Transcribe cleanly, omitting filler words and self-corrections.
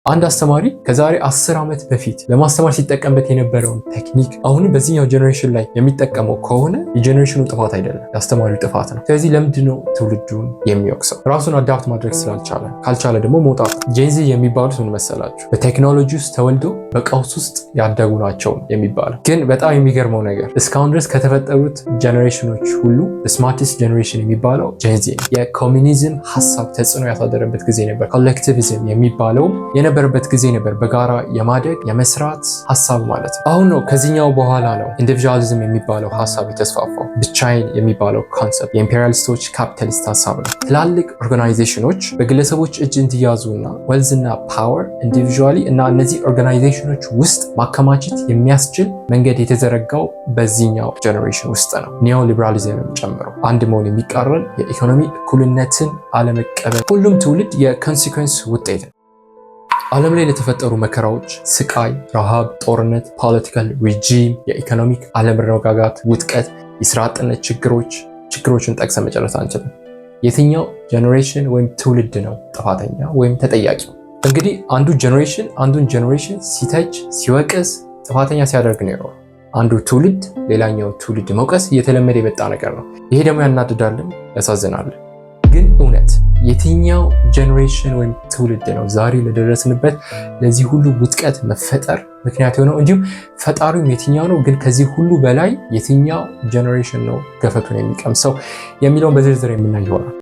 አንድ አስተማሪ ከዛሬ 10 ዓመት በፊት ለማስተማር ሲጠቀምበት የነበረውን ቴክኒክ አሁንም በዚህኛው ጀኔሬሽን ላይ የሚጠቀመው ከሆነ የጀኔሬሽኑ ጥፋት አይደለም፣ የአስተማሪው ጥፋት ነው። ስለዚህ ለምንድነው ትውልዱን የሚወቅሰው? ራሱን አዳፕት ማድረግ ስላልቻለ፣ ካልቻለ ደግሞ መውጣት። ጄንዚ የሚባሉት ምን መሰላችሁ? በቴክኖሎጂ ውስጥ ተወልዶ በቀውስ ውስጥ ያደጉ ናቸው የሚባለው። ግን በጣም የሚገርመው ነገር እስካሁን ድረስ ከተፈጠሩት ጀኔሬሽኖች ሁሉ ስማርቲስት ጀኔሬሽን የሚባለው ጄንዚ ነው። የኮሚኒዝም ሀሳብ ተጽዕኖ ያሳደረበት ጊዜ ነበር። ኮሌክቲቪዝም የሚባለው የነበረበት ጊዜ ነበር። በጋራ የማደግ የመስራት ሀሳብ ማለት ነው። አሁን ነው ከዚህኛው በኋላ ነው ኢንዲቪጁዋሊዝም የሚባለው ሀሳብ የተስፋፋው። ብቻዬን የሚባለው ኮንሰፕት የኢምፔሪያሊስቶች ካፒታሊስት ሀሳብ ነው። ትላልቅ ኦርጋናይዜሽኖች በግለሰቦች እጅ እንዲያዙና ዌልዝና ፓወር ኢንዲቪጁዋሊ እና እነዚህ ኦርጋናይዜሽኖች ውስጥ ማከማቸት የሚያስችል መንገድ የተዘረጋው በዚህኛው ጀኔሬሽን ውስጥ ነው። ኒዮ ሊበራሊዝምን ጨምሮ አንድ መሆን የሚቃረን የኢኮኖሚ እኩልነትን አለመቀበል ሁሉም ትውልድ የኮንሲኩዌንስ ውጤት ነው። ዓለም ላይ ለተፈጠሩ መከራዎች፣ ስቃይ፣ ረሃብ፣ ጦርነት፣ ፖለቲካል ሪጂም፣ የኢኮኖሚክ አለመረጋጋት፣ ውጥቀት፣ የስራ አጥነት ችግሮችን ጠቅሰን መጨረስ አንችልም። የትኛው ጀኔሬሽን ወይም ትውልድ ነው ጥፋተኛ ወይም ተጠያቂው? እንግዲህ አንዱን ጀኔሬሽን ሲተች ሲወቅስ ጥፋተኛ ሲያደርግ ነው ይኖር። አንዱ ትውልድ ሌላኛው ትውልድ መውቀስ እየተለመደ የመጣ ነገር ነው። ይሄ ደግሞ ያናድዳልም ያሳዝናል። ግን እውነት የትኛው ጀኔሬሽን ወይም ትውልድ ነው ዛሬ ለደረስንበት ለዚህ ሁሉ ውጥቀት መፈጠር ምክንያት የሆነው? እንዲሁም ፈጣሪውም የትኛው ነው? ግን ከዚህ ሁሉ በላይ የትኛው ጀኔሬሽን ነው ገፈቱን የሚቀምሰው የሚለውን በዝርዝር የምናይ ይሆናል።